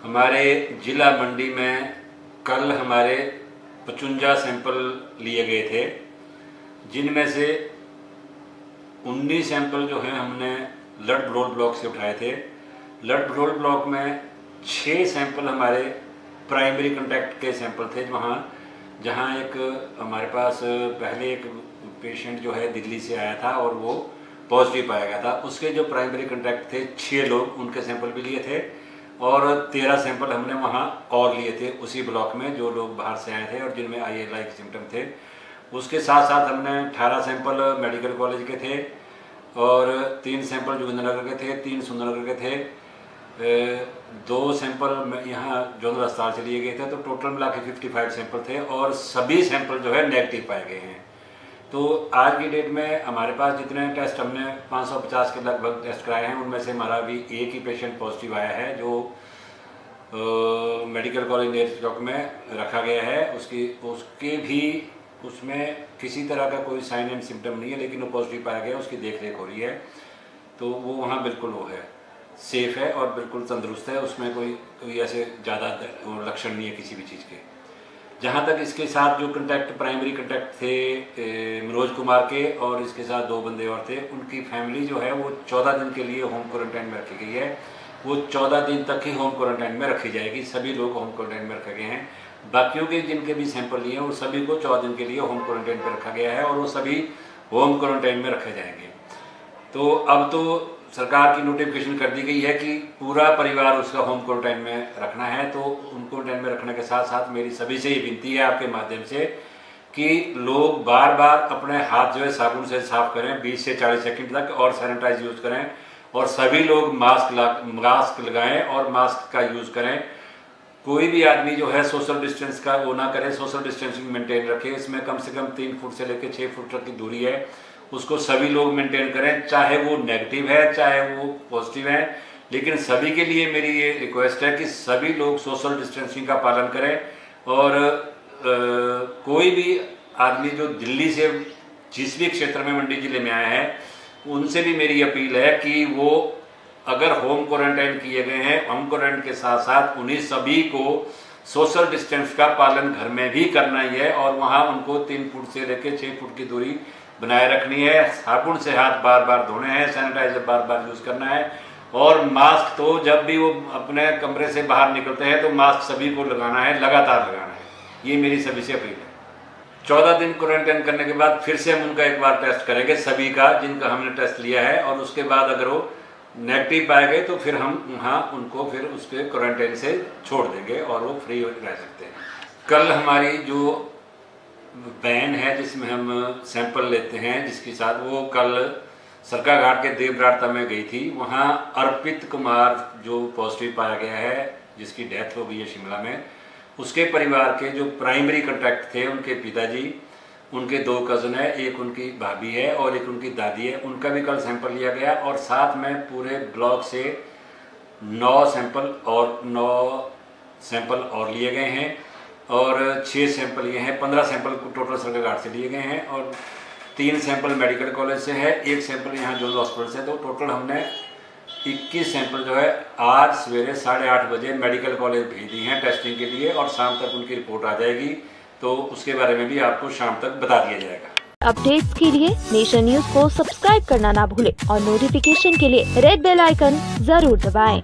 हमारे जिला मंडी में कल हमारे 55 सैंपल लिए गए थे, जिनमें से 19 सैंपल जो हैं हमने लड भड़ोल ब्लॉक से उठाए थे। लड भड़ोल ब्लॉक में 6 सैंपल हमारे प्राइमरी कांटेक्ट के सैंपल थे, जहाँ एक हमारे पास पहले एक पेशेंट जो है दिल्ली से आया था और वो पॉजिटिव पाया गया था। उसके जो प्राइमरी कांटेक्ट थे 6 लोग, उनके सैंपल भी लिए थे और 13 सैंपल हमने वहाँ और लिए थे उसी ब्लॉक में, जो लोग बाहर से आए थे और जिनमें ILI के सिम्टम थे। उसके साथ साथ हमने 18 सैंपल मेडिकल कॉलेज के थे और 3 सैंपल जोगिंद्रनगर के थे, 3 सुंदरनगर के थे, 2 सैंपल यहाँ जोधपुर अस्पताल से लिए गए थे। तो टोटल मिला के 55 सैंपल थे और सभी सैंपल जो है नेगेटिव पाए गए हैं। तो आज की डेट में हमारे पास जितने टेस्ट हमने 550 के लगभग टेस्ट कराए हैं, उनमें से हमारा अभी एक ही पेशेंट पॉजिटिव आया है जो मेडिकल कॉलेज नेहरू चौक में रखा गया है। उसके भी उसमें किसी तरह का कोई साइन एंड सिम्टम नहीं है, लेकिन वो पॉजिटिव पाया गया, उसकी देख रेख हो रही है। तो वो वहाँ बिल्कुल वो है, सेफ है और बिल्कुल तंदुरुस्त है, उसमें कोई ऐसे ज़्यादा लक्षण नहीं है किसी भी चीज़ के। जहाँ तक इसके साथ जो प्राइमरी कांटेक्ट थे मनोज कुमार के और इसके साथ 2 बंदे और थे, उनकी फैमिली जो है वो 14 दिन के लिए होम क्वारंटाइन में रखी गई है। वो 14 दिन तक ही होम क्वारंटाइन में रखी जाएगी। सभी लोग होम क्वारंटाइन में रखे गए हैं। बाकियों के जिनके भी सैंपल लिए हैं वो सभी को 14 दिन के लिए होम क्वारंटाइन पर रखा गया है और वो सभी होम क्वारंटाइन में रखे जाएंगे। तो अब तो सरकार की नोटिफिकेशन कर दी गई है कि पूरा परिवार उसका होम क्वारंटाइन में रखना है। तो होम क्वारंटाइन में रखने के साथ साथ मेरी सभी से ये विनती है आपके माध्यम से कि लोग बार बार अपने हाथ जो है साबुन से साफ करें 20 से 40 सेकंड तक और सैनिटाइज यूज़ करें और सभी लोग मास्क लगाएं और मास्क का यूज़ करें। कोई भी आदमी जो है सोशल डिस्टेंस का वो ना करे, सोशल डिस्टेंसिंग मेंटेन रखे। इसमें कम से कम 3 फुट से लेकर 6 फुट तक की दूरी है, उसको सभी लोग मेंटेन करें, चाहे वो नेगेटिव है चाहे वो पॉजिटिव है। लेकिन सभी के लिए मेरी ये रिक्वेस्ट है कि सभी लोग सोशल डिस्टेंसिंग का पालन करें। और कोई भी आदमी जो दिल्ली से जिस भी क्षेत्र में मंडी जिले में आया है, उनसे भी मेरी अपील है कि वो अगर होम क्वारंटाइन किए गए हैं, होम क्वारंटाइन के साथ साथ उन्हें सभी को सोशल डिस्टेंस का पालन घर में भी करना ही है और वहाँ उनको 3 फुट से लेकर 6 फुट की दूरी बनाए रखनी है। साबुन से हाथ बार बार धोने हैं, सैनिटाइजर बार बार यूज़ करना है और मास्क तो जब भी वो अपने कमरे से बाहर निकलते हैं तो मास्क सभी को लगाना है, लगातार लगाना है। ये मेरी सभी से अपील है। 14 दिन क्वारंटाइन करने के बाद फिर से हम उनका एक बार टेस्ट करेंगे सभी का, जिनका हमने टेस्ट लिया है, और उसके बाद अगर वो नेगेटिव पाए गए तो फिर हम वहाँ उनको फिर उसके क्वारंटाइन से छोड़ देंगे और वो फ्री रह सकते हैं। कल हमारी जो वैन है जिसमें हम सैंपल लेते हैं, जिसके साथ वो कल सरकाघाट के देवराड़ता में गई थी। वहाँ अर्पित कुमार जो पॉजिटिव पाया गया है, जिसकी डेथ हो गई है शिमला में, उसके परिवार के जो प्राइमरी कांटेक्ट थे, उनके पिताजी, उनके 2 कज़न है, एक उनकी भाभी है और एक उनकी दादी है, उनका भी कल सैंपल लिया गया और साथ में पूरे ब्लॉक से 9 सैंपल और लिए गए हैं और 6 सैंपल ये हैं। 15 सैंपल टोटल सरकाघाट से लिए गए हैं और 3 सैंपल मेडिकल कॉलेज से है, 1 सैंपल यहाँ जोधपुर हॉस्पिटल से। तो टोटल हमने 21 सैंपल जो है आज सवेरे 8:30 बजे मेडिकल कॉलेज भेज दी हैं टेस्टिंग के लिए और शाम तक उनकी रिपोर्ट आ जाएगी। तो उसके बारे में भी आपको शाम तक बता दिया जाएगा। अपडेट्स के लिए नेशन न्यूज को सब्सक्राइब करना ना भूलें और नोटिफिकेशन के लिए रेड बेल आइकन जरूर दबाएं।